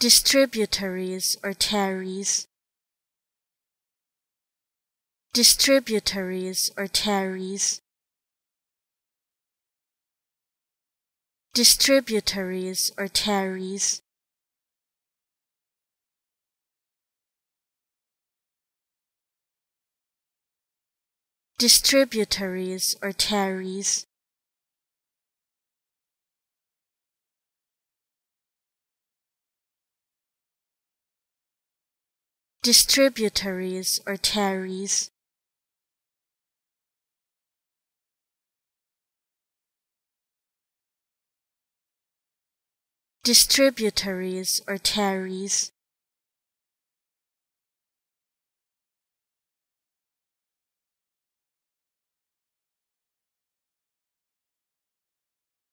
Distributaries or tarries. Distributaries or tarries. Distributaries or tarries. Distributaries or tarries. Distributaries or tarries. Distributaries or tarries.